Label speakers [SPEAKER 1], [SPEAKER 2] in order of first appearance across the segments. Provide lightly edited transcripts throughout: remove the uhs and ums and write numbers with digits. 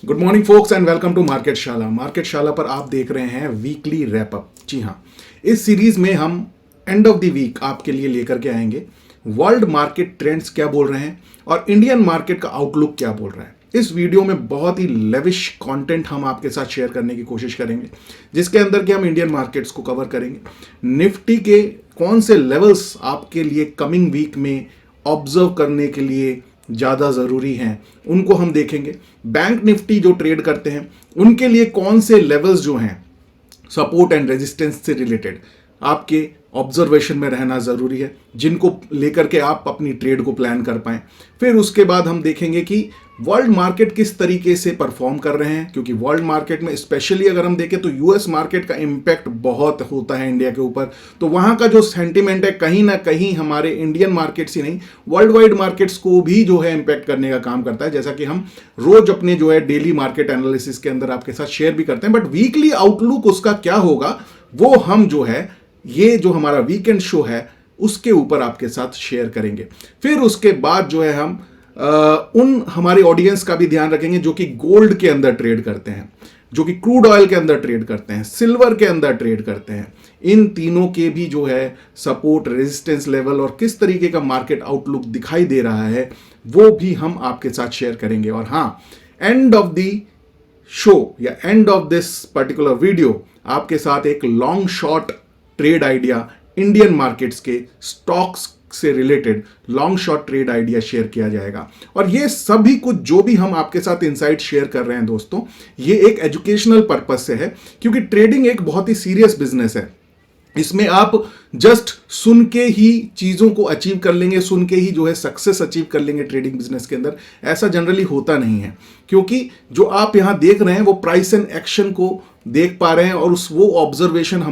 [SPEAKER 1] Good morning folks and welcome to market Shala. Market Shala पर आप देख रहे हैं वीकली रैप अप। जी हाँ, इस सीरीज में हम एंड ऑफ द वीक आपके लिए लेकर के आएंगे वर्ल्ड मार्केट ट्रेंड्स क्या बोल रहे हैं और इंडियन मार्केट का आउटलुक क्या बोल रहा है। इस वीडियो में बहुत ही लेविश कंटेंट हम आपके साथ शेयर करने की कोशिश करेंगे, जिसके अंदर के हम इंडियन मार्केट्स को कवर करेंगे। निफ्टी के कौन से लेवल्स आपके लिए कमिंग वीक में ऑब्जर्व करने के लिए ज़्यादा ज़रूरी हैं, उनको हम देखेंगे। बैंक निफ्टी जो ट्रेड करते हैं उनके लिए कौन से लेवल्स जो हैं सपोर्ट एंड रेजिस्टेंस से रिलेटेड आपके ऑब्जर्वेशन में रहना ज़रूरी है, जिनको लेकर के आप अपनी ट्रेड को प्लान कर पाएं। फिर उसके बाद हम देखेंगे कि वर्ल्ड मार्केट किस तरीके से परफॉर्म कर रहे हैं, क्योंकि वर्ल्ड मार्केट में स्पेशली अगर हम देखें तो यूएस मार्केट का इम्पैक्ट बहुत होता है इंडिया के ऊपर। तो वहाँ का जो सेंटिमेंट है कहीं ना कहीं हमारे इंडियन मार्केट्स ही नहीं, वर्ल्ड वाइड मार्केट्स को भी जो है इम्पैक्ट करने का काम करता है, जैसा कि हम रोज अपने जो है डेली मार्केट एनालिसिस के अंदर आपके साथ शेयर भी करते हैं। बट वीकली आउटलुक उसका क्या होगा वो हम जो है ये जो हमारा वीकेंड शो है उसके ऊपर आपके साथ शेयर करेंगे। फिर उसके बाद जो है हम उन हमारे ऑडियंस का भी ध्यान रखेंगे जो कि गोल्ड के अंदर ट्रेड करते हैं, जो कि क्रूड ऑयल के अंदर ट्रेड करते हैं, सिल्वर के अंदर ट्रेड करते हैं। इन तीनों के भी जो है सपोर्ट, रेजिस्टेंस लेवल और किस तरीके का मार्केट आउटलुक दिखाई दे रहा है वो भी हम आपके साथ शेयर करेंगे। और हाँ, एंड ऑफ द शो या end of this particular video आपके साथ एक long short trade idea, Indian markets के स्टॉक्स से related long short trade idea share किया जाएगा। और ये सभी कुछ जो भी हम आपके साथ इनसाइट शेयर कर रहे हैं दोस्तों, ये एक एजुकेशनल पर्पस से है, क्योंकि ट्रेडिंग एक बहुत ही सीरियस बिजनेस है। इसमें आप जस्ट सुन के ही चीज़ों को अचीव कर लेंगे, सुन के ही जो है सक्सेस अचीव कर लेंगे ट्रेडिंग बिजनेस के अंदर, ऐसा जनरली होता नहीं है। क्योंकि जो आप यहाँ देख रहे हैं वो प्राइस एंड एक्शन को देख पा रहे हैं और वो ऑब्जर्वेशन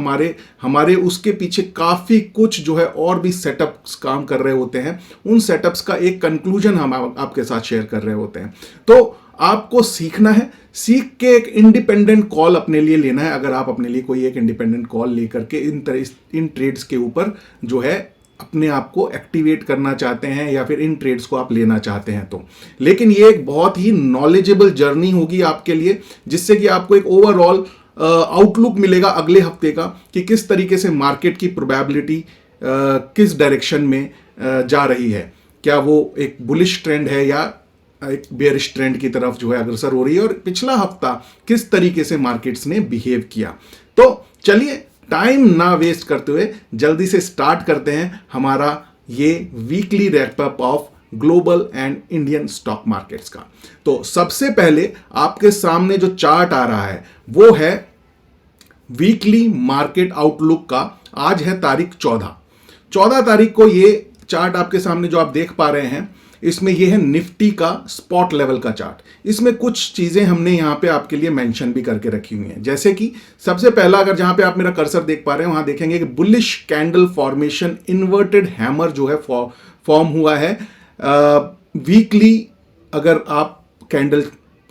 [SPEAKER 1] हमारे उसके पीछे काफ़ी कुछ जो है और भी सेटअप्स काम कर रहे होते हैं। उन सेटअप्स का एक कंक्लूजन हम आपके साथ शेयर कर रहे होते हैं। तो आपको सीखना है, सीख के एक इंडिपेंडेंट कॉल अपने लिए लेना है। अगर आप अपने लिए कोई एक इंडिपेंडेंट कॉल लेकर के इन ट्रेड्स के ऊपर जो है अपने आप को एक्टिवेट करना चाहते हैं या फिर इन ट्रेड्स को आप लेना चाहते हैं तो। लेकिन ये एक बहुत ही नॉलेजेबल जर्नी होगी आपके लिए, जिससे कि आपको एक ओवरऑल आउटलुक मिलेगा अगले हफ्ते का कि किस तरीके से मार्केट की प्रोबेबिलिटी किस डायरेक्शन में जा रही है। क्या वो एक बुलिश ट्रेंड है या एक बेयरिश ट्रेंड की तरफ जो है अग्रसर हो रही है, और पिछला हफ्ता किस तरीके से मार्केट्स ने बिहेव किया। तो चलिए टाइम ना वेस्ट करते हुए जल्दी से स्टार्ट करते हैं हमारा ये weekly wrap up of global and Indian stock markets का। तो सबसे पहले आपके सामने जो चार्ट आ रहा है वो है वीकली मार्केट आउटलुक का। आज है तारीख 14 तारीख को ये चार्ट आपके सामने जो आप देख पा रहे हैं, इसमें ये है निफ्टी का स्पॉट लेवल का चार्ट। इसमें कुछ चीजें हमने यहां पे आपके लिए मेंशन भी करके रखी हुई हैं, जैसे कि सबसे पहला, अगर जहां पे आप मेरा कर्सर देख पा रहे हैं वहां देखेंगे कि bullish candle formation, inverted hammer जो है फॉर्म हुआ है। वीकली अगर आप कैंडल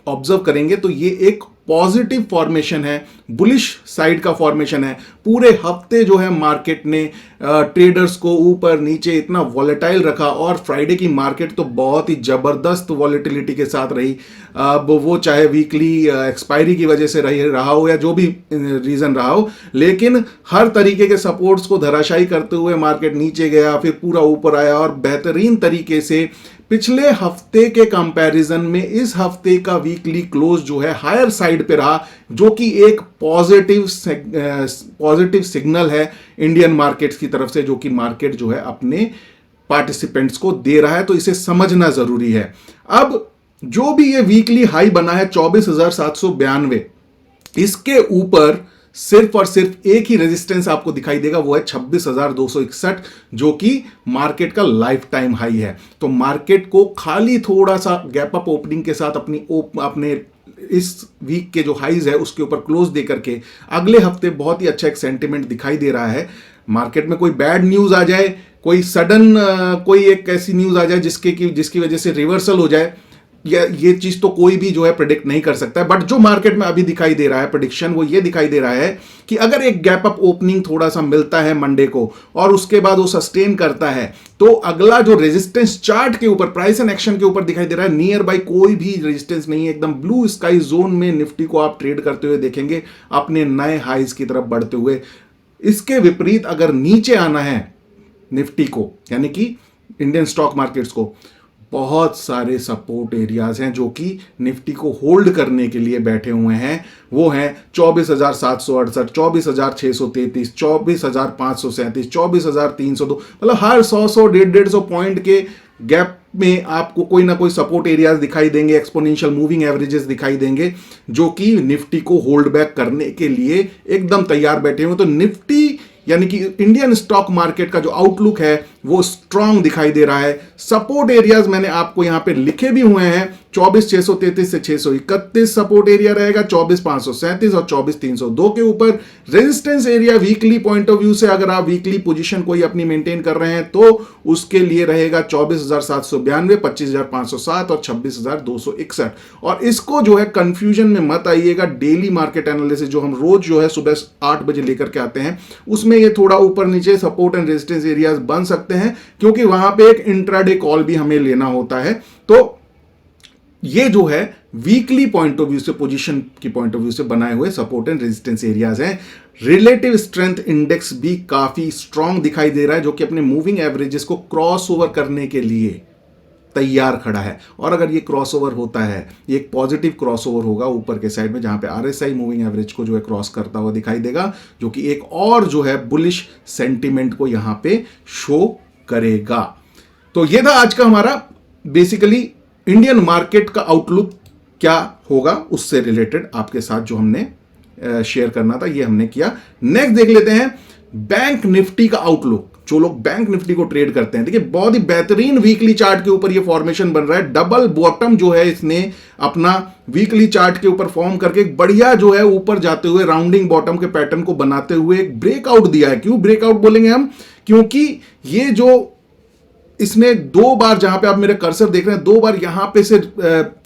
[SPEAKER 1] ऑब्जर्व करेंगे तो ये एक पॉजिटिव फॉर्मेशन है, बुलिश साइड का फॉर्मेशन है। पूरे हफ्ते जो है मार्केट ने ट्रेडर्स को ऊपर नीचे इतना वॉलेटाइल रखा, और फ्राइडे की मार्केट तो बहुत ही जबरदस्त वॉलेटिलिटी के साथ रही। अब वो चाहे वीकली एक्सपायरी की वजह से रहा हो या जो भी रीजन रहा हो, लेकिन हर तरीके के सपोर्ट्स को धराशायी करते हुए मार्केट नीचे गया, फिर पूरा ऊपर आया और बेहतरीन तरीके से पिछले हफ्ते के कंपैरिजन में इस हफ्ते का वीकली क्लोज जो है हायर साइड पे रहा, जो कि एक पॉजिटिव सिग्नल है इंडियन मार्केट्स की तरफ से, जो कि मार्केट जो है अपने पार्टिसिपेंट्स को दे रहा है। तो इसे समझना जरूरी है। अब जो भी ये वीकली हाई बना है 24,792, इसके ऊपर सिर्फ और सिर्फ एक ही रेजिस्टेंस आपको दिखाई देगा, वो है 26,261, जो कि मार्केट का लाइफ टाइम हाई है। तो मार्केट को खाली थोड़ा सा गैप अप ओपनिंग के साथ अपने इस वीक के जो हाईज है उसके ऊपर क्लोज दे करके अगले हफ्ते बहुत ही अच्छा एक सेंटिमेंट दिखाई दे रहा है। मार्केट में कोई बैड न्यूज आ जाए, कोई सडन कोई एक ऐसी न्यूज आ जाए जिसकी वजह से रिवर्सल हो जाए, ये चीज तो कोई भी जो है प्रेडिक्ट नहीं कर सकता है, बट जो मार्केट में अभी दिखाई दे रहा है प्रेडिक्शन, वो ये दिखाई दे रहा है कि अगर एक गैप अप ओपनिंग थोड़ा सा मिलता है मंडे को और उसके बाद वो सस्टेन करता है, तो अगला जो रेजिस्टेंस चार्ट के ऊपर, प्राइस एंड एक्शन के ऊपर दिखाई दे रहा है, नियर बाई कोई भी रेजिस्टेंस नहीं है, एकदम ब्लू स्काई जोन में निफ्टी को आप ट्रेड करते हुए देखेंगे अपने नए हाइज की तरफ बढ़ते हुए। इसके विपरीत अगर नीचे आना है निफ्टी को, यानी कि इंडियन स्टॉक मार्केट्स को, बहुत सारे सपोर्ट एरियाज हैं जो कि निफ्टी को होल्ड करने के लिए बैठे हुए हैं। वो हैं 24,768, 24,633, 24,537, 24,302, मतलब हर 100 150 पॉइंट के गैप में आपको कोई ना कोई सपोर्ट एरियाज दिखाई देंगे, एक्सपोनेंशियल मूविंग एवरेजेस दिखाई देंगे, जो कि निफ्टी को होल्ड बैक करने के लिए एकदम तैयार बैठे हुए। तो निफ्टी यानी कि इंडियन स्टॉक मार्केट का जो आउटलुक है वो स्ट्रांग दिखाई दे रहा है। सपोर्ट एरियाज मैंने आपको यहां पे लिखे भी हुए हैं, 24,633 से 631 सपोर्ट एरिया रहेगा, 24,537 और 24,302 के ऊपर। Resistance area weekly point of view से अगर आप वीकली पोजीशन कोई अपनी मेंटेन कर रहे हैं तो उसके लिए रहेगा 24,792, 25,507 और 26,261। और इसको जो है कंफ्यूजन में मत आइएगा, डेली मार्केट एनालिसिस जो हम रोज जो है सुबह 8 बजे लेकर के आते हैं, उसमें ये थोड़ा ऊपर नीचे सपोर्ट एंड रेजिस्टेंस एरियाज बन सकते हैं, क्योंकि वहां पे एक इंट्राडे कॉल भी हमें लेना होता है। तो ये जो है वीकली पॉइंट ऑफ व्यू से, पोजीशन की पॉइंट ऑफ व्यू से बनाए हुए सपोर्ट एंड रेजिस्टेंस एरियाज हैं। रिलेटिव स्ट्रेंथ इंडेक्स भी काफी स्ट्रांग दिखाई दे रहा है, जो कि अपने मूविंग एवरेजेस को क्रॉस ओवर करने के लिए तैयार खड़ा है। और अगर ये क्रॉसओवर होता है, ये एक पॉजिटिव क्रॉसओवर होगा ऊपर के साइड में, जहां पे आरएसआई मूविंग एवरेज को जो है क्रॉस करता हुआ दिखाई देगा, जो कि एक और जो है बुलिश सेंटीमेंट को यहां पे शो करेगा। तो ये था आज का हमारा बेसिकली इंडियन मार्केट का आउटलुक क्या होगा उससे रिलेटेड आपके साथ जो हमने शेयर करना था, ये हमने किया। नेक्स्ट देख लेते हैं बैंक निफ्टी का आउटलुक। जो लोग बैंक निफ्टी को ट्रेड करते हैं, देखिए बहुत ही बेहतरीन वीकली चार्ट के ऊपर ये फॉर्मेशन बन रहा है। डबल बॉटम जो है इसने अपना वीकली चार्ट के ऊपर फॉर्म करके एक बढ़िया जो है ऊपर जाते हुए राउंडिंग बॉटम के पैटर्न को बनाते हुए एक ब्रेकआउट दिया है। क्यों ब्रेकआउट बोलेंगे हम? क्योंकि ये जो इसने दो बार, जहां पे आप मेरे कर्सर देख रहे हैं, दो बार यहां पे से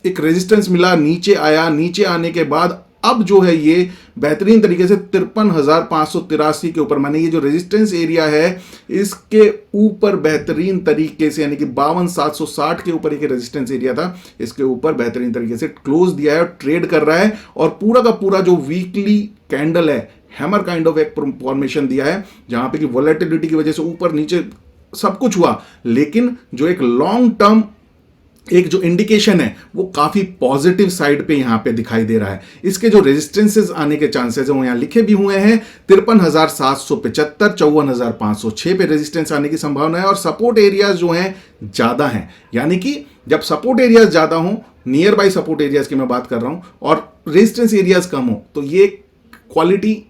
[SPEAKER 1] एक रेजिस्टेंस मिला, नीचे आया, नीचे आने के बाद अब जो है ये बेहतरीन तरीके से 53,583 के ऊपर, माने ये जो रेजिस्टेंस एरिया है इसके ऊपर बेहतरीन तरीके से, यानी कि 52,760 के ऊपर एक रेजिस्टेंस एरिया था, इसके ऊपर बेहतरीन तरीके से क्लोज दिया है और ट्रेड कर रहा है। और पूरा का पूरा जो वीकली कैंडल है, हैमर काइंड ऑफ एक फॉर्मेशन दिया है, जहां पे कि वोलेटिलिटी की वजह से ऊपर नीचे सब कुछ हुआ, लेकिन जो एक लॉन्ग टर्म एक जो इंडिकेशन है वो काफी पॉजिटिव साइड पे यहां पे दिखाई दे रहा है। इसके जो रेजिस्टेंसेस आने के चांसेस है वो यहां लिखे भी हुए हैं, 53,775, 54,506 पे रेजिस्टेंस आने की संभावना है। और सपोर्ट एरियाज जो हैं ज्यादा हैं, यानी कि जब सपोर्ट एरियाज ज्यादा हो, नियर बाई सपोर्ट एरियाज की मैं बात कर रहा हूं, और रेजिस्टेंस एरियाज कम हो, तो ये क्वालिटी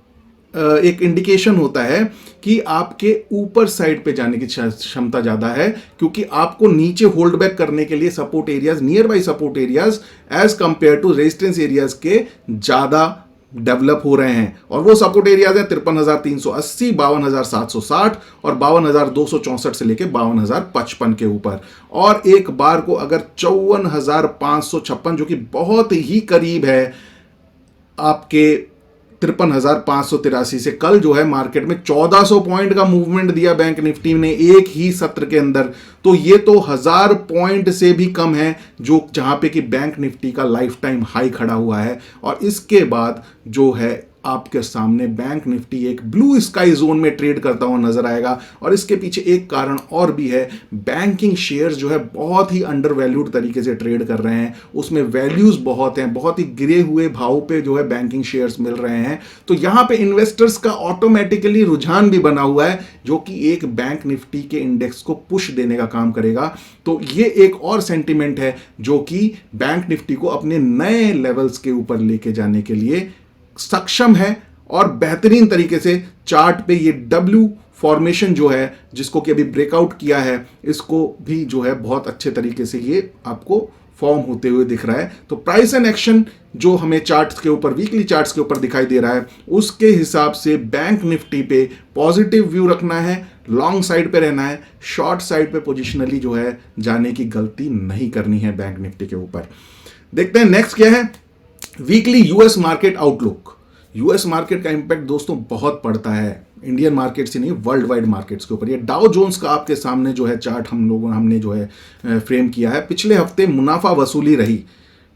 [SPEAKER 1] एक इंडिकेशन होता है कि आपके ऊपर साइड पे जाने की क्षमता ज्यादा है, क्योंकि आपको नीचे होल्ड बैक करने के लिए support areas, nearby support areas as compare to resistance areas के ज्यादा डेवलप हो रहे हैं। और वो सपोर्ट एरियाज है 53,380, 52,760 और 52,264 से लेके 52,055 के ऊपर। और एक बार को अगर 54,556, जो कि बहुत ही करीब है आपके 53,583 से, कल जो है मार्केट में 1400 पॉइंट का मूवमेंट दिया बैंक निफ्टी ने एक ही सत्र के अंदर, तो ये तो 1000 पॉइंट से भी कम है जो जहां पे कि बैंक निफ्टी का लाइफ टाइम हाई खड़ा हुआ है। और इसके बाद जो है आपके सामने बैंक निफ्टी एक ब्लू स्काई जोन में ट्रेड करता हुआ नजर आएगा। और इसके पीछे एक कारण और भी है, बैंकिंग शेयर्स जो है बहुत ही अंडर वैल्यूड तरीके से ट्रेड कर रहे हैं, उसमें वैल्यूज बहुत हैं, बहुत ही गिरे हुए भाव पे जो है बैंकिंग शेयर्स मिल रहे हैं। तो यहां पे इन्वेस्टर्स का ऑटोमेटिकली रुझान भी बना हुआ है, जो कि एक बैंक निफ्टी के इंडेक्स को पुश देने का काम करेगा। तो ये एक और सेंटिमेंट है जो कि बैंक निफ्टी को अपने नए लेवल्स के ऊपर लेके जाने के लिए सक्षम है। और बेहतरीन तरीके से चार्ट पे ये डब्ल्यू फॉर्मेशन जो है, जिसको कि अभी ब्रेकआउट किया है, इसको भी जो है बहुत अच्छे तरीके से ये आपको फॉर्म होते हुए दिख रहा है। तो प्राइस एंड एक्शन जो हमें चार्ट्स के ऊपर, वीकली चार्ट्स के ऊपर दिखाई दे रहा है, उसके हिसाब से बैंक निफ्टी पे पॉजिटिव व्यू रखना है। लॉन्ग साइड पे रहना है, शॉर्ट साइड पे पोजिशनली जो है जाने की गलती नहीं करनी है बैंक निफ्टी के ऊपर। देखते हैं नेक्स्ट क्या है, weekly US market outlook. US market का इंपैक्ट दोस्तों बहुत पड़ता है इंडियन मार्केट से नहीं, वर्ल्ड वाइड मार्केट्स के ऊपर। ये डाउ जोन्स का आपके सामने जो है चार्ट हमने जो है फ्रेम किया है। पिछले हफ्ते मुनाफा वसूली रही,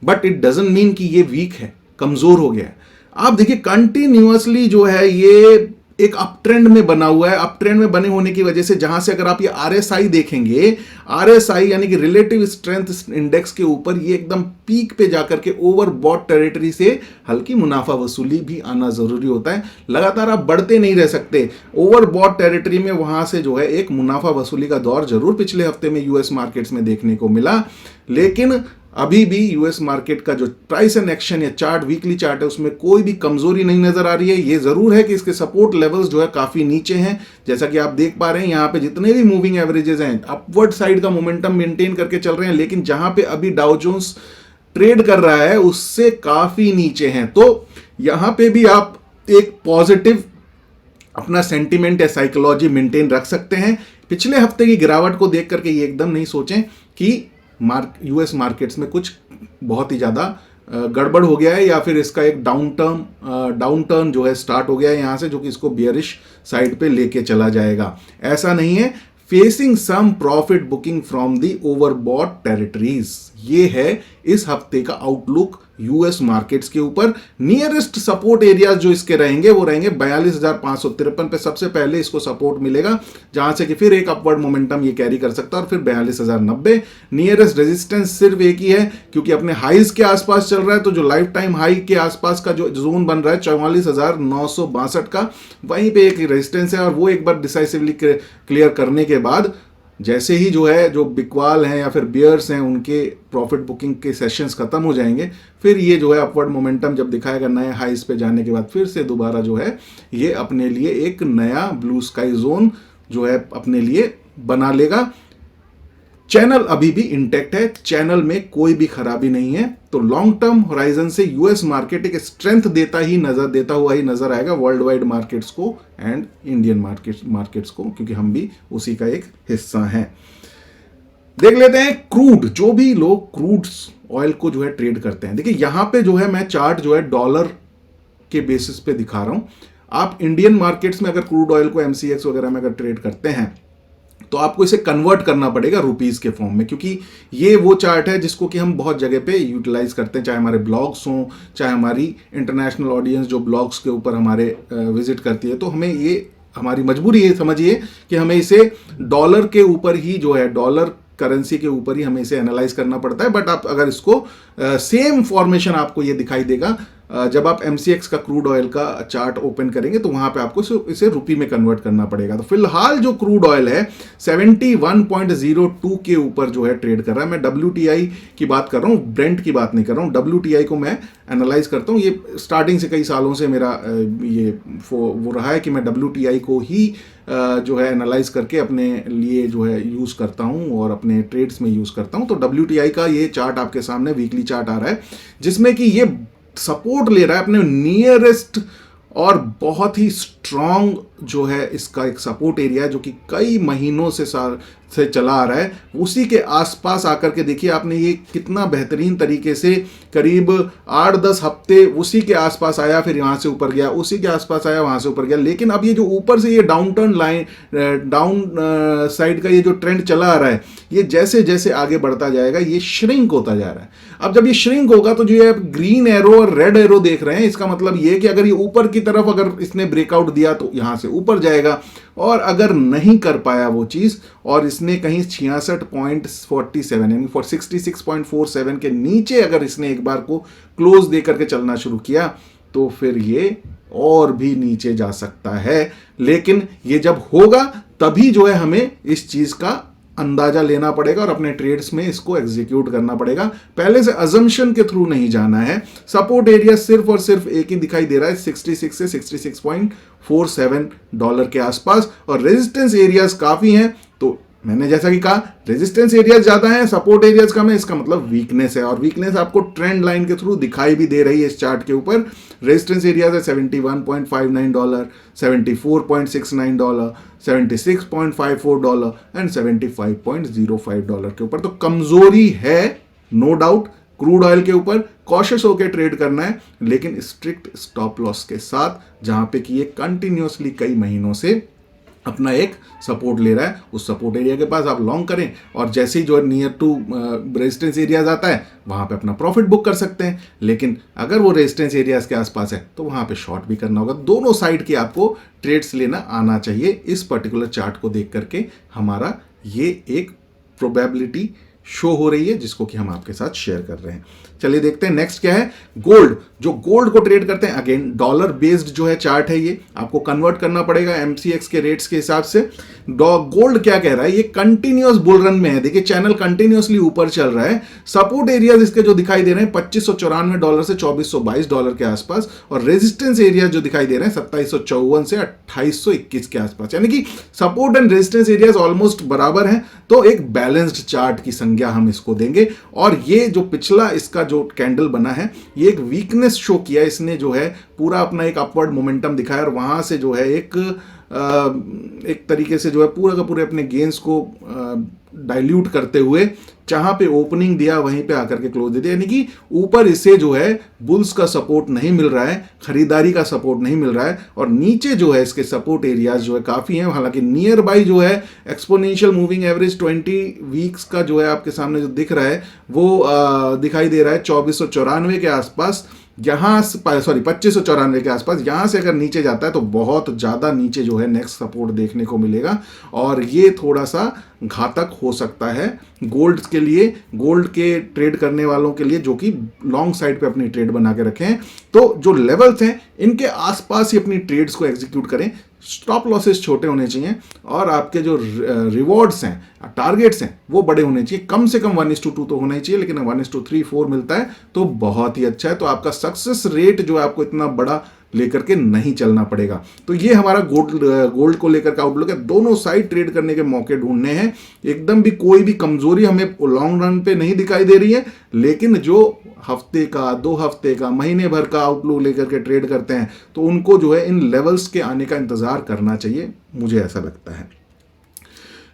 [SPEAKER 1] बट इट डजंट मीन कि ये वीक है, कमजोर हो गया है। आप देखिए कंटिन्यूअसली जो है ये एक अप ट्रेंड में बना हुआ है। अप ट्रेंड में बने होने की वजह से जहां से अगर आप ये आरएसआई देखेंगे, आरएसआई यानी कि रिलेटिव स्ट्रेंथ इंडेक्स के ऊपर ये एकदम पीक पे जाकर के ओवरबॉट टेरिटरी से हल्की मुनाफा वसूली भी आना जरूरी होता है। लगातार आप बढ़ते नहीं रह सकते। ओवरबॉट टेरिटरी में वहां से जो है एक मुनाफा वसूली का दौर जरूर पिछले हफ्ते में यूएस मार्केट्स में देखने को मिला, लेकिन अभी भी यूएस मार्केट का जो प्राइस एंड एक्शन या चार्ट, वीकली चार्ट है, उसमें कोई भी कमजोरी नहीं नजर आ रही है। ये जरूर है कि इसके सपोर्ट लेवल्स जो है काफी नीचे हैं, जैसा कि आप देख पा रहे हैं यहाँ पे जितने भी मूविंग एवरेजेस हैं अपवर्ड साइड का मोमेंटम मेंटेन करके चल रहे हैं, लेकिन जहां पे अभी डाउ जोन्स ट्रेड कर रहा है उससे काफी नीचे हैं। तो यहां पे भी आप एक पॉजिटिव अपना सेंटिमेंट या साइकोलॉजी मेंटेन रख सकते हैं। पिछले हफ्ते की गिरावट को देख करके ये एकदम नहीं सोचें कि यूएस मार्केट्स में कुछ बहुत ही ज़्यादा गड़बड़ हो गया है या फिर इसका एक डाउन टर्न जो है स्टार्ट हो गया है यहाँ से, जो कि इसको बियरिश साइड पे लेके चला जाएगा। ऐसा नहीं है। Facing some profit booking from the overbought territories, ये है इस हफ्ते का आउटलुक यूएस मार्केट्स के ऊपर। नियरेस्ट सपोर्ट एरियाज जो इसके रहेंगे वो रहेंगे 42,553 पे सबसे पहले इसको सपोर्ट मिलेगा, जहां से कि फिर एक अपवर्ड मोमेंटम ये कैरी कर सकता है, और फिर 42,090। नियरेस्ट रेजिस्टेंस सिर्फ एक ही है क्योंकि अपने हाइज के आसपास चल रहा है, तो जो लाइफ टाइम हाई के आसपास का जो जोन बन रहा है 44,962 का, वहीं पे एक रेजिस्टेंस है। और वो एक बार डिसाइसिवली क्लियर करने के बाद जैसे ही जो है जो बिकवाल हैं या फिर बियर्स हैं उनके प्रॉफिट बुकिंग के सेशंस खत्म हो जाएंगे, फिर ये जो है अपवर्ड मोमेंटम जब दिखाएगा नए हाइस पे जाने के बाद, फिर से दोबारा जो है ये अपने लिए एक नया ब्लू स्काई जोन जो है अपने लिए बना लेगा। चैनल अभी भी इंटैक्ट है, चैनल में कोई भी खराबी नहीं है। तो लॉन्ग टर्म होराइजन से यूएस मार्केट एक स्ट्रेंथ देता हुआ ही नजर आएगा वर्ल्ड वाइड मार्केट्स को एंड इंडियन मार्केट्स को, क्योंकि हम भी उसी का एक हिस्सा हैं। देख लेते हैं क्रूड, जो भी लोग क्रूड ऑयल को जो है ट्रेड करते हैं। देखिए यहां पे जो है मैं चार्ट जो है डॉलर के बेसिस पे दिखा रहा हूं। आप इंडियन मार्केट्स में अगर क्रूड ऑयल को एमसीएक्स वगैरह में अगर ट्रेड करते हैं तो आपको इसे कन्वर्ट करना पड़ेगा रुपीस के फॉर्म में, क्योंकि ये वो चार्ट है जिसको कि हम बहुत जगह पे यूटिलाइज करते हैं, चाहे हमारे ब्लॉग्स हों, चाहे हमारी इंटरनेशनल ऑडियंस जो ब्लॉग्स के ऊपर हमारे विजिट करती है। तो हमें ये हमारी मजबूरी है, समझिए कि हमें इसे डॉलर के ऊपर ही जो है डॉलर करेंसी के ऊपर ही हमें इसे एनालाइज करना पड़ता है। बट आप अगर इसको सेम फॉर्मेशन आपको ये दिखाई देगा जब आप एमसीएक्स का क्रूड ऑयल का चार्ट ओपन करेंगे, तो वहां पे आपको इसे रुपी में कन्वर्ट करना पड़ेगा। तो फिलहाल जो क्रूड ऑयल है 71.02 के ऊपर जो है ट्रेड कर रहा है। मैं WTI की बात कर रहा हूँ, ब्रेंट की बात नहीं कर रहा हूँ। WTI को मैं एनालाइज करता हूँ। ये स्टार्टिंग से कई सालों से मेरा ये वो रहा है कि मैं WTI को ही जो है एनालाइज करके अपने लिए जो है यूज़ करता हूँ और अपने ट्रेड्स में यूज़ करता हूँ। तो WTI का ये चार्ट आपके सामने वीकली चार्ट आ रहा है, जिसमें कि ये सपोर्ट ले रहा है अपने नियरेस्ट और बहुत ही स्ट्रॉन्ग जो है इसका एक सपोर्ट एरिया है, जो कि कई महीनों से चला आ रहा है। उसी के आसपास आकर के देखिए आपने ये कितना बेहतरीन तरीके से करीब 8-10 हफ्ते उसी के आसपास आया, फिर यहाँ से ऊपर गया, उसी के आसपास आया, वहाँ से ऊपर गया। लेकिन अब ये जो ऊपर से ये डाउन साइड का ये जो ट्रेंड चला आ रहा है, ये जैसे जैसे आगे बढ़ता जाएगा ये श्रिंक होता जा रहा है। अब जब ये श्रिंक होगा तो जो ये ग्रीन एरो और रेड एरो देख रहे हैं, इसका मतलब ये कि अगर ये ऊपर की तरफ अगर इसने ब्रेकआउट दिया तो यहाँ से ऊपर जाएगा, और अगर नहीं कर पाया वो चीज और इसने कहीं 66.47 यानी 66.47 के नीचे अगर इसने एक बार को क्लोज दे करके चलना शुरू किया, तो फिर ये और भी नीचे जा सकता है। लेकिन ये जब होगा तभी जो है हमें इस चीज का अंदाजा लेना पड़ेगा और अपने ट्रेड्स में इसको एग्जीक्यूट करना पड़ेगा। पहले से अजम्पशन के थ्रू नहीं जाना है। सपोर्ट एरिया सिर्फ और सिर्फ एक ही दिखाई दे रहा है 66 से 66.47 डॉलर के आसपास, और रेजिस्टेंस एरियाज काफी हैं। तो मैंने जैसा कि कहा रेजिस्टेंस एरियाज ज्यादा है, सपोर्ट एरियाज कम है, इसका मतलब वीकनेस है, और वीकनेस आपको ट्रेंड लाइन के थ्रू दिखाई भी दे रही है इस चार्ट के ऊपर। रेजिस्टेंस एरियाज है $71.59, $74.69, $76.54 एंड $75.05 के ऊपर। तो कमजोरी है नो डाउट क्रूड ऑयल के ऊपर, कॉशियस होकर ट्रेड करना है, लेकिन स्ट्रिक्ट स्टॉप लॉस के साथ, जहां पे कि ये कंटिन्यूअसली कई महीनों से अपना एक सपोर्ट ले रहा है। उस सपोर्ट एरिया के पास आप लॉन्ग करें, और जैसे ही जो नियर टू रेजिस्टेंस एरियाज आता है वहां पे अपना प्रॉफिट बुक कर सकते हैं। लेकिन अगर वो रेजिस्टेंस एरियाज के आसपास है तो वहां पे शॉर्ट भी करना होगा। दोनों साइड की आपको ट्रेड्स लेना आना चाहिए। इस पर्टिकुलर चार्ट को देख करके हमारा ये एक प्रोबेबिलिटी शो हो रही है, जिसको कि हम आपके साथ शेयर कर रहे हैं। चलिए देखते हैं नेक्स्ट क्या है। गोल्ड, जो गोल्ड को ट्रेड करते हैं, अगेन डॉलर बेस्ड जो है चार्ट है, ये आपको कन्वर्ट करना पड़ेगा एमसीएक्स के रेट्स के हिसाब से। गोल्ड क्या कह रहा है, ये कंटिन्यूअस बुल रन में है। देखिए चैनल कंटिन्यूअसली ऊपर चल रहा है। सपोर्ट एरियाज इसके जो दिखाई दे रहे हैं $2594 से $2422 के आसपास, और रेजिस्टेंस एरिया जो दिखाई दे रहे हैं $2754 से $2821 के आसपास, यानी कि support and resistance areas almost बराबर हैं। तो एक बैलेंस्ड चार्ट की संज्ञा हम इसको देंगे। और ये जो पिछला इसका जो कैंडल बना है, ये एक वीकनेस शो किया। इसने जो है पूरा अपना एक अपवर्ड मोमेंटम दिखाया, और वहां से जो है एक तरीके से जो है पूरा का पूरे अपने गेंस को डाइल्यूट करते हुए जहां पे ओपनिंग दिया वहीं पे आकर के क्लोज दे दिया। यानी कि ऊपर इसे जो है बुल्स का सपोर्ट नहीं मिल रहा है, खरीदारी का सपोर्ट नहीं मिल रहा है, और नीचे जो है इसके सपोर्ट एरियाज जो है काफी हैं। हालांकि नियर बाई जो है एक्सपोनेंशियल मूविंग एवरेज 20 वीक्स का जो है आपके सामने जो दिख रहा है वो दिखाई दे रहा है 2494 के आसपास, यहां से 2594 के आसपास। यहां से अगर नीचे जाता है तो बहुत ज्यादा नीचे जो है नेक्स्ट सपोर्ट देखने को मिलेगा, और ये थोड़ा सा घातक हो सकता है गोल्ड के लिए, गोल्ड के ट्रेड करने वालों के लिए जो कि लॉन्ग साइड पे अपनी ट्रेड बना के रखें। तो जो लेवल्स हैं इनके आसपास ही अपनी ट्रेड्स को एग्जीक्यूट करें। स्टॉप लॉसेस छोटे होने चाहिए, और आपके जो रिवॉर्ड्स हैं, टारगेट्स हैं, वो बड़े होने चाहिए। कम से कम 1:2 तो होना ही चाहिए, लेकिन 1:3-4 मिलता है तो बहुत ही अच्छा है। तो आपका सक्सेस रेट जो है आपको इतना बड़ा लेकर के नहीं चलना पड़ेगा। तो ये हमारा गोल्ड को लेकर का आउटलुक है। दोनों साइड ट्रेड करने के मौके ढूंढने हैं। एकदम भी कोई भी कमजोरी हमें लॉन्ग रन पे नहीं दिखाई दे रही है, लेकिन जो हफ्ते का, 2 हफ्ते का, महीने भर का आउटलुक लेकर के ट्रेड करते हैं तो उनको जो है इन लेवल्स के आने का इंतजार करना चाहिए, मुझे ऐसा लगता है।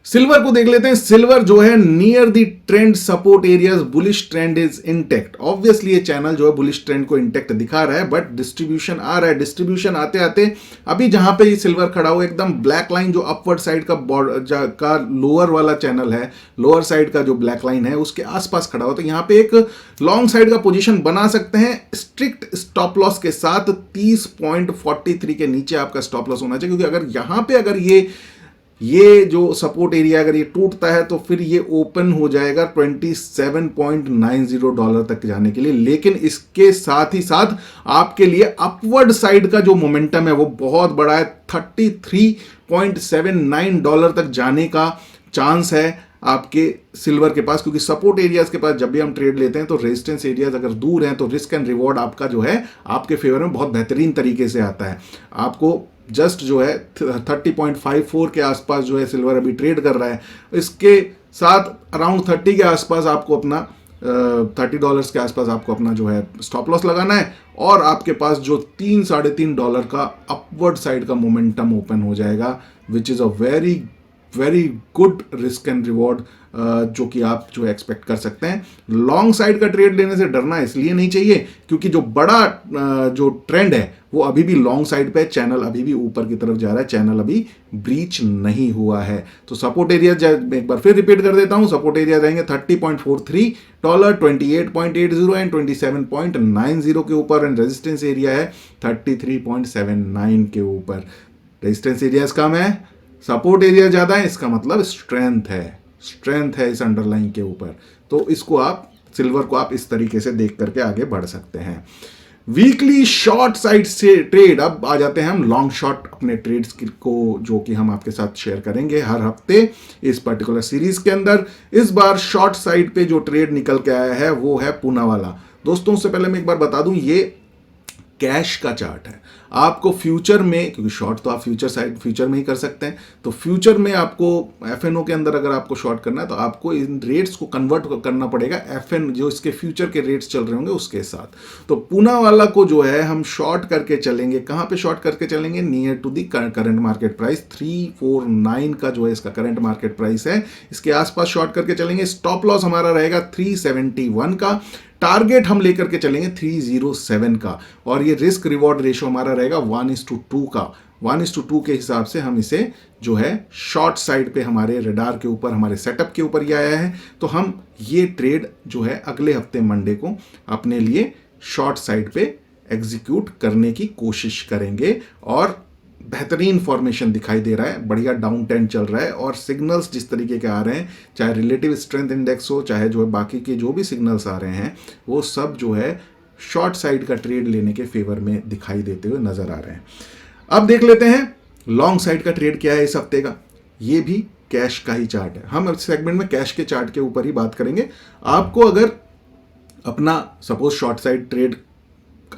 [SPEAKER 1] सिल्वर को देख लेते हैं। सिल्वर जो है near the trend support areas, bullish trend is intact. Obviously ये चैनल जो है बुलिश ट्रेंड को इंटेक्ट दिखा रहा है, बट डिस्ट्रीब्यूशन आ रहा है। डिस्ट्रीब्यूशन आते आते अभी जहां पे ये सिल्वर खड़ा हुआ एकदम ब्लैक लाइन जो अपवर्ड साइड का लोअर वाला चैनल है, लोअर साइड का जो ब्लैक लाइन है उसके आसपास खड़ा हुआ। तो यहाँ पे एक लॉन्ग साइड का पोजीशन बना सकते हैं स्ट्रिक्ट स्टॉप लॉस के साथ। 30.43 के नीचे आपका स्टॉप लॉस होना चाहिए, क्योंकि अगर यहां पे अगर ये जो सपोर्ट एरिया अगर ये टूटता है तो फिर ये ओपन हो जाएगा $27.90 तक जाने के लिए। लेकिन इसके साथ ही साथ आपके लिए अपवर्ड साइड का जो मोमेंटम है वो बहुत बड़ा है। $33.79 तक जाने का चांस है आपके सिल्वर के पास, क्योंकि सपोर्ट एरियाज के पास जब भी हम ट्रेड लेते हैं तो रेजिस्टेंस एरियाज अगर दूर हैं तो रिस्क एंड रिवॉर्ड आपका जो है आपके फेवर में बहुत बेहतरीन तरीके से आता है। आपको जस्ट जो है 30.54 के आसपास जो है सिल्वर अभी ट्रेड कर रहा है। इसके साथ अराउंड 30 के आसपास आपको अपना $30 के आसपास आपको अपना जो है स्टॉप लॉस लगाना है, और आपके पास जो $3-3.5 का अपवर्ड साइड का मोमेंटम ओपन हो जाएगा, which is a very good risk and reward जो कि आप जो एक्सपेक्ट कर सकते हैं। लॉन्ग साइड का ट्रेड लेने से डरना इसलिए नहीं चाहिए क्योंकि जो बड़ा जो ट्रेंड है वो अभी भी लॉन्ग साइड पे, चैनल अभी भी ऊपर की तरफ जा रहा है, चैनल अभी ब्रीच नहीं हुआ है। तो सपोर्ट एरिया एक बार फिर रिपीट कर देता हूं, सपोर्ट एरिया जाएंगे $30.43, $28.80 एंड $27.90 के ऊपर, एंड रेजिस्टेंस एरिया है 33.79 के ऊपर। रेजिस्टेंस एरियाज कम है, सपोर्ट एरिया ज्यादा है, इसका मतलब स्ट्रेंथ है इस अंडरलाइन के ऊपर। तो इसको आप सिल्वर को आप इस तरीके से देख करके आगे बढ़ सकते हैं। वीकली शॉर्ट साइड से ट्रेड, अब आ जाते हैं हम लॉन्ग शॉर्ट अपने ट्रेड्स को जो कि हम आपके साथ शेयर करेंगे हर हफ्ते इस पर्टिकुलर सीरीज के अंदर। इस बार शॉर्ट साइड पे जो ट्रेड निकल के आया है वो है पूना वाला। दोस्तों उससे पहले मैं एक बार बता दूं, ये कैश का चार्ट है। आपको फ्यूचर में, क्योंकि शॉर्ट तो आप फ्यूचर में ही कर सकते हैं, तो फ्यूचर में आपको एफएनओ के अंदर अगर आपको शॉर्ट करना है तो आपको इन रेट्स को कन्वर्ट करना पड़ेगा एफएन जो इसके फ्यूचर के रेट्स चल रहे होंगे उसके साथ। तो पूना वाला को जो है हम शॉर्ट करके चलेंगे। कहां पे शॉर्ट करके चलेंगे? Near to the current market price 349 का जो है इसका करंट मार्केट प्राइस है, इसके आसपास शॉर्ट करके चलेंगे। स्टॉप लॉस हमारा रहेगा 371 का, टारगेट हम लेकर के चलेंगे 307 का, और ये रिस्क रिवॉर्ड रेशो हमारा रहेगा 1:2 का। 1:2 के हिसाब से हम इसे जो है शॉर्ट साइड पे हमारे रडार के ऊपर, हमारे सेटअप के ऊपर ये आया है। तो हम ये ट्रेड जो है अगले हफ्ते मंडे को अपने लिए शॉर्ट साइड पे एग्जीक्यूट करने की कोशिश करेंगे। और बेहतरीन फॉर्मेशन दिखाई दे रहा है, बढ़िया डाउन ट्रेंड चल रहा है, और सिग्नल्स जिस तरीके के आ रहे हैं, चाहे रिलेटिव स्ट्रेंथ इंडेक्स हो, चाहे जो है बाकी के जो भी सिग्नल्स आ रहे हैं, वो सब जो है शॉर्ट साइड का ट्रेड लेने के फेवर में दिखाई देते हुए नजर आ रहे हैं। अब देख लेते हैं लॉन्ग साइड का ट्रेड क्या है इस हफ्ते का। ये भी कैश का ही चार्ट है। हम इस सेगमेंट में कैश के चार्ट के ऊपर ही बात करेंगे। आपको अगर अपना सपोज शॉर्ट साइड ट्रेड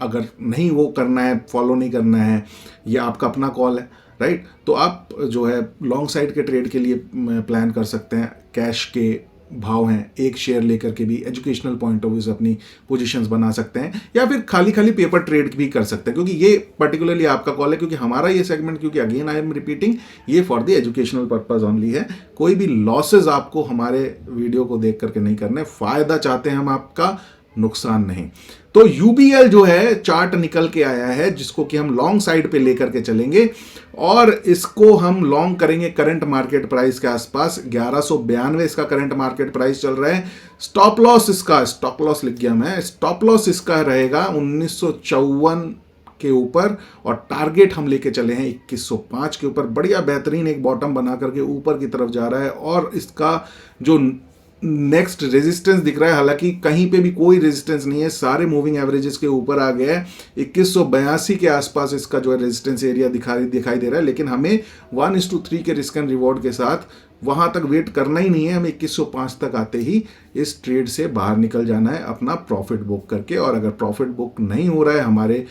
[SPEAKER 1] अगर नहीं वो करना है, फॉलो नहीं करना है, ये आपका अपना कॉल है, राइट। तो आप जो है लॉन्ग साइड के ट्रेड के लिए प्लान कर सकते हैं। कैश के भाव हैं, एक शेयर लेकर के भी एजुकेशनल पॉइंट ऑफ व्यू से अपनी पोजीशंस बना सकते हैं, या फिर खाली खाली पेपर ट्रेड भी कर सकते हैं, क्योंकि ये पर्टिकुलरली आपका कॉल है। क्योंकि हमारा ये सेगमेंट, क्योंकि अगेन आई एम रिपीटिंग, ये for the educational purpose only है। कोई भी लॉसेज आपको हमारे वीडियो को देख करके नहीं करने, फायदा चाहते हैं हम आपका, नुकसान नहीं। तो यूबीएल जो है चार्ट निकल के आया है, जिसको कि हम लॉन्ग साइड पे लेकर के चलेंगे, और इसको हम लॉन्ग करेंगे करंट मार्केट प्राइस के आसपास। 1192 इसका करंट मार्केट प्राइस चल रहा है। स्टॉप लॉस इसका, स्टॉप लॉस लिख गया मैं, स्टॉप लॉस इसका रहेगा 1954 के ऊपर, और टारगेट हम लेके चले हैं 2105 के ऊपर। बढ़िया बेहतरीन एक बॉटम बना करके ऊपर की तरफ जा रहा है, और इसका जो नेक्स्ट रेजिस्टेंस दिख रहा है, हालांकि कहीं पे भी कोई रेजिस्टेंस नहीं है, सारे मूविंग एवरेजेस के ऊपर आ गया है। 2182 के आसपास इसका जो है रेजिस्टेंस एरिया दिखाई दे रहा है, लेकिन हमें 1:3 के रिस्क एंड रिवॉर्ड के साथ वहां तक वेट करना ही नहीं है। हमें 2105 तक आते ही इस ट्रेड से बाहर निकल जाना है अपना प्रॉफिट बुक करके। और अगर प्रॉफिट बुक नहीं हो रहा है, हमारे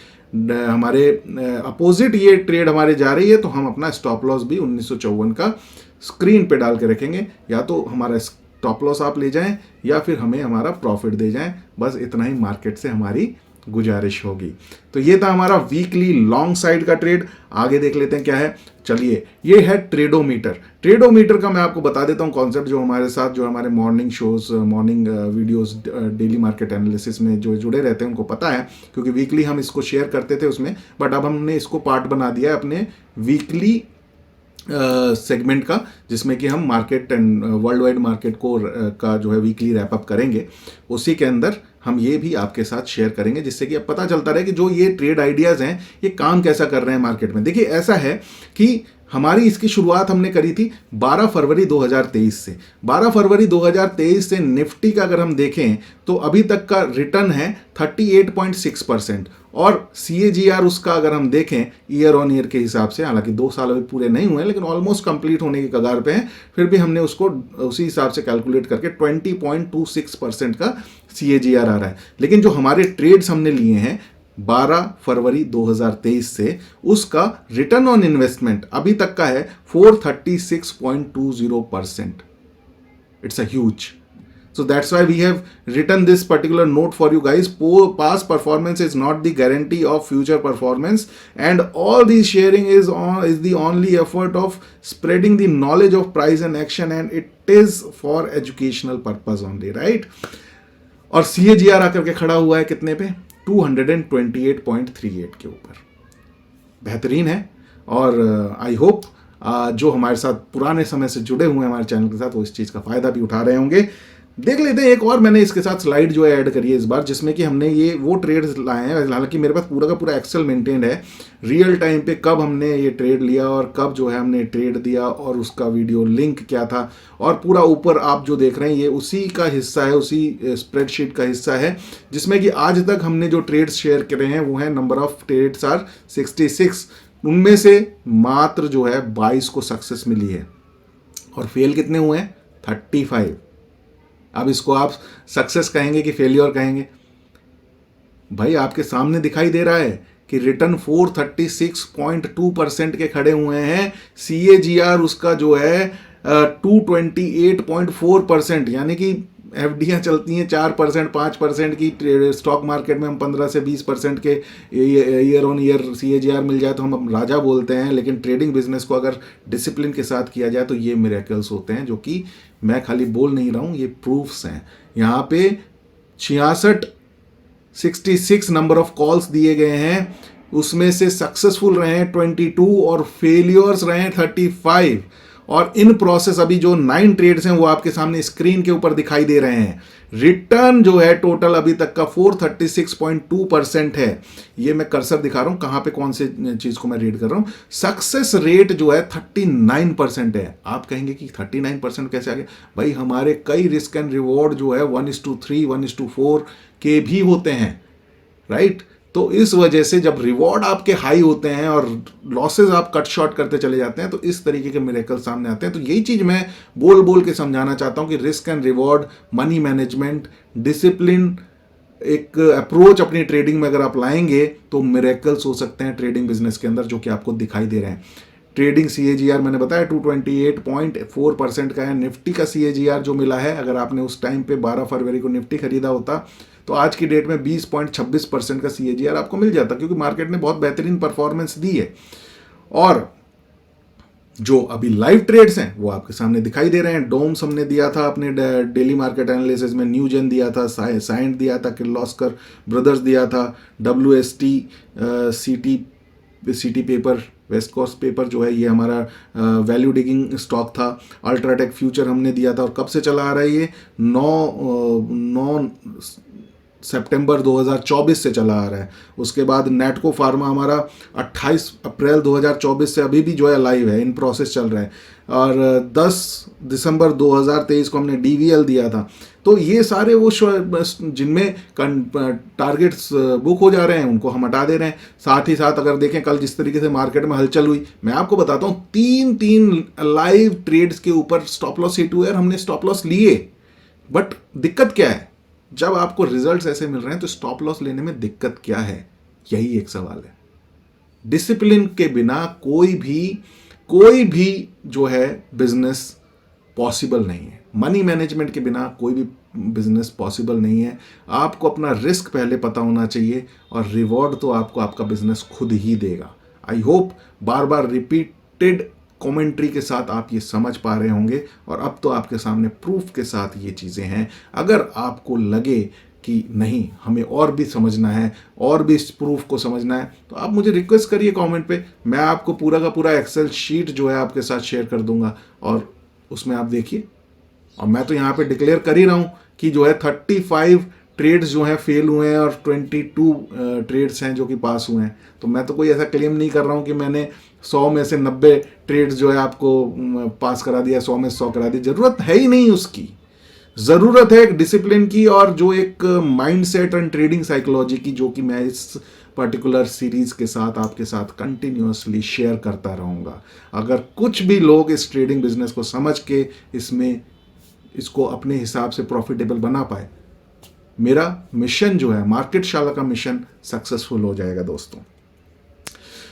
[SPEAKER 1] अपोजिट ये ट्रेड हमारे जा रही है, तो हम अपना स्टॉप लॉस भी 1954 का स्क्रीन पे डाल के रखेंगे। या तो हमारा स्टॉप लॉस आप ले जाएं, या फिर हमें हमारा प्रॉफिट दे जाएं। बस इतना ही मार्केट से हमारी गुजारिश होगी। तो ये था हमारा वीकली लॉन्ग साइड का ट्रेड। आगे देख लेते हैं क्या है। चलिए, ये है ट्रेडोमीटर। ट्रेडोमीटर का मैं आपको बता देता हूं कॉन्सेप्ट, जो हमारे साथ जो हमारे morning shows, morning videos, daily market analysis में जो जुड़े रहते हैं उनको पता है, क्योंकि वीकली हम इसको शेयर करते थे उसमें, बट अब हमने इसको पार्ट बना दिया है अपने वीकली सेगमेंट का, जिसमें कि हम market and world wide market को का जो है वीकली रैप अप करेंगे। उसी के अंदर हम ये भी आपके साथ शेयर करेंगे, जिससे कि अब पता चलता रहे कि जो ये ट्रेड आइडियाज हैं ये काम कैसा कर रहे हैं मार्केट में। देखिए, ऐसा है कि हमारी इसकी शुरुआत हमने करी थी 12 फरवरी 2023 से। 12 फरवरी 2023 से निफ्टी का अगर हम देखें तो अभी तक का रिटर्न है 38.6%, और CAGR उसका अगर हम देखें ईयर ऑन ईयर के हिसाब से, हालांकि 2 साल अभी पूरे नहीं हुए, लेकिन ऑलमोस्ट कंप्लीट होने की कगार पे हैं, फिर भी हमने उसको उसी हिसाब से कैलकुलेट करके 20.26% का CAGR आ रहा है। लेकिन जो हमारे ट्रेड्स हमने लिए हैं 12 फरवरी 2023 से, उसका रिटर्न ऑन इन्वेस्टमेंट अभी तक का है 436.20%। It's a huge. So that's why we have written this particular note for you guys. Past performance is not the guarantee of future performance, and all this sharing is the only effort of spreading the knowledge of price and action, and it is for educational purpose only, right? और CAGR आकर के खड़ा हुआ है कितने पे? 228.38 के ऊपर। बेहतरीन है, और आई होप जो हमारे साथ पुराने समय से जुड़े हुए हैं हमारे चैनल के साथ, वो इस चीज़ का फायदा भी उठा रहे होंगे। देख लेते हैं, एक और मैंने इसके साथ स्लाइड जो है ऐड करी है इस बार, जिसमें कि हमने ये वो ट्रेड्स लाए हैं। हालांकि मेरे पास पूरा का पूरा एक्सेल मेंटेन्ड है, रियल टाइम पे कब हमने ये ट्रेड लिया और कब जो है हमने ट्रेड दिया, और उसका वीडियो लिंक क्या था, और पूरा ऊपर आप जो देख रहे हैं ये उसी का हिस्सा है, उसी स्प्रेडशीट का हिस्सा है, जिसमें कि आज तक हमने जो ट्रेड्स शेयर करे हैं वो है नंबर ऑफ ट्रेड्स आर 66। उनमें से मात्र जो है 22 को सक्सेस मिली है, और फेल कितने हुए हैं? 35। अब इसको आप सक्सेस कहेंगे कि फेलियर कहेंगे? भाई आपके सामने दिखाई दे रहा है कि रिटर्न 436.2% के खड़े हुए हैं। CAGR उसका जो है 228.4%, यानी कि एफडियाँ चलती हैं 4% 5% की, स्टॉक मार्केट में हम 15 से 20% के ईयर ऑन ईयर CAGR मिल जाए तो हम राजा बोलते हैं। लेकिन ट्रेडिंग बिजनेस को अगर डिसिप्लिन के साथ किया जाए तो ये मिरेकल्स होते हैं, जो कि मैं खाली बोल नहीं रहा हूँ, ये प्रूफ्स हैं। यहाँ पे 66 नंबर ऑफ कॉल्स दिए गए हैं, उसमें से सक्सेसफुल रहे हैं 22 और फेलियर्स रहे हैं 35। और इन प्रोसेस अभी जो 9 ट्रेड्स हैं वो आपके सामने स्क्रीन के ऊपर दिखाई दे रहे हैं। रिटर्न जो है टोटल अभी तक का 436.2% है। ये मैं कर्सर दिखा रहा हूं कहां पे कौन से चीज को मैं रीड कर रहा हूं। सक्सेस रेट जो है 39% है। आप कहेंगे कि 39% कैसे आ गया? भाई हमारे कई रिस्क एंड रिवॉर्ड जो है 1:3 1:4 के भी होते हैं, राइट? तो इस वजह से जब रिवॉर्ड आपके हाई होते हैं और लॉसेज आप कट शॉर्ट करते चले जाते हैं तो इस तरीके के मिरेकल सामने आते हैं। तो यही चीज मैं बोल बोल के समझाना चाहता हूं कि risk and reward, money management, discipline, एक अप्रोच अपनी ट्रेडिंग में अगर आप लाएंगे तो मिरेकल्स हो सकते हैं ट्रेडिंग बिजनेस के अंदर, जो कि आपको दिखाई दे रहे हैं। ट्रेडिंग CAGR मैंने बताया 228.4% का है। निफ्टी का CAGR जो मिला है, अगर आपने उस टाइम पे 12 फरवरी को निफ्टी खरीदा होता तो आज की डेट में 20.26% का CAGR आपको मिल जाता, क्योंकि मार्केट ने बहुत बेहतरीन परफॉर्मेंस दी है। और जो अभी लाइव ट्रेड्स हैं वो आपके सामने दिखाई दे रहे हैं। डोम्स हमने दिया था अपने डेली मार्केट एनालिसिस में, न्यूजेन दिया था, साइंट दिया था, किर्लोस्कर ब्रदर्स दिया था, WST, city paper, west coast paper जो है ये हमारा वैल्यू डिगिंग स्टॉक था। अल्ट्राटेक फ्यूचर हमने दिया था। और कब से चला आ रहा है ये? 9 सितंबर 2024 से चला आ रहा है। उसके बाद नेटको फार्मा हमारा 28 अप्रैल 2024 से अभी भी जो है लाइव है, इन प्रोसेस चल रहा है। और 10 दिसंबर 2023 को हमने DVL दिया था। तो ये सारे वो जिनमें टारगेट्स बुक हो जा रहे हैं उनको हम हटा दे रहे हैं। साथ ही साथ अगर देखें कल जिस तरीके से मार्केट में हलचल हुई, मैं आपको बताता हूँ 3 लाइव ट्रेड्स के ऊपर स्टॉप लॉस हिट हुए और हमने स्टॉप लॉस लिए। बट दिक्कत क्या है? जब आपको रिजल्ट्स ऐसे मिल रहे हैं तो स्टॉप लॉस लेने में दिक्कत क्या है? यही एक सवाल है। डिसिप्लिन के बिना कोई भी जो है बिजनेस पॉसिबल नहीं है। मनी मैनेजमेंट के बिना कोई भी बिजनेस पॉसिबल नहीं है। आपको अपना रिस्क पहले पता होना चाहिए और रिवॉर्ड तो आपको आपका बिजनेस खुद ही देगा। I hope bar bar repeated commentary के साथ आप ये समझ पा रहे होंगे और अब तो आपके सामने प्रूफ के साथ ये चीज़ें हैं। अगर आपको लगे कि नहीं हमें और भी समझना है और भी इस प्रूफ को समझना है तो आप मुझे रिक्वेस्ट करिए कमेंट पे। मैं आपको पूरा का पूरा एक्सेल शीट जो है आपके साथ शेयर कर दूंगा और उसमें आप देखिए। और मैं तो यहाँ पे डिक्लेयर कर ही रहा हूँ कि जो है 35 ट्रेड्स जो हैं फेल हुए हैं और 22 ट्रेड्स हैं जो कि पास हुए हैं। तो मैं तो कोई ऐसा क्लेम नहीं कर रहा हूँ कि मैंने 100 में से 90 ट्रेड्स जो है आपको पास करा दिया, 100 में 100 करा दी। जरूरत है ही नहीं उसकी। ज़रूरत है एक डिसिप्लिन की और जो एक माइंडसेट एंड ट्रेडिंग साइकोलॉजी की, जो कि मैं इस पर्टिकुलर सीरीज़ के साथ आपके साथ कंटिन्यूअसली शेयर करता रहूँगा। अगर कुछ भी लोग इस ट्रेडिंग बिजनेस को समझ के इसको अपने हिसाब से प्रॉफिटेबल बना पाए, मेरा मिशन जो है मार्केट शाला का मिशन सक्सेसफुल हो जाएगा दोस्तों।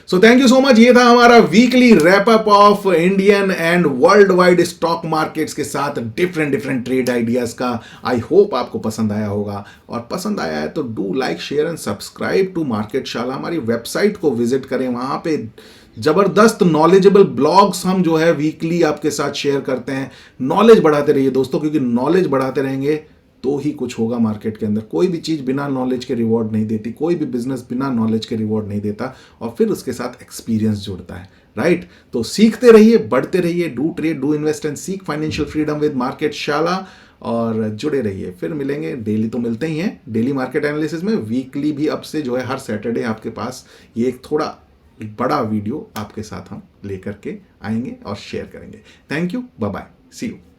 [SPEAKER 1] So thank you so much. ये था हमारा weekly wrap up of Indian and world wide stock markets के साथ डिफरेंट ट्रेड आइडियाज का। आई होप आपको पसंद आया होगा और पसंद आया है तो do like share and subscribe to market Shala. हमारी वेबसाइट को विजिट करें, वहां पे जबरदस्त नॉलेजेबल ब्लॉग्स हम जो है वीकली आपके साथ शेयर करते हैं। नॉलेज बढ़ाते रहिए दोस्तों, क्योंकि नॉलेज बढ़ाते रहेंगे तो ही कुछ होगा मार्केट के अंदर। कोई भी चीज़ बिना नॉलेज के रिवॉर्ड नहीं देती, कोई भी बिजनेस बिना नॉलेज के रिवॉर्ड नहीं देता और फिर उसके साथ एक्सपीरियंस जुड़ता है, राइट? तो सीखते रहिए, बढ़ते रहिए, do trade, do invest and seek financial freedom with market शाला। और जुड़े रहिए, फिर मिलेंगे। डेली तो मिलते ही हैं डेली मार्केट एनालिसिस में, वीकली भी अब से जो है हर सैटरडे आपके पास ये एक थोड़ा बड़ा वीडियो आपके साथ हम लेकर के आएंगे और शेयर करेंगे। Thank you, bye bye, see you.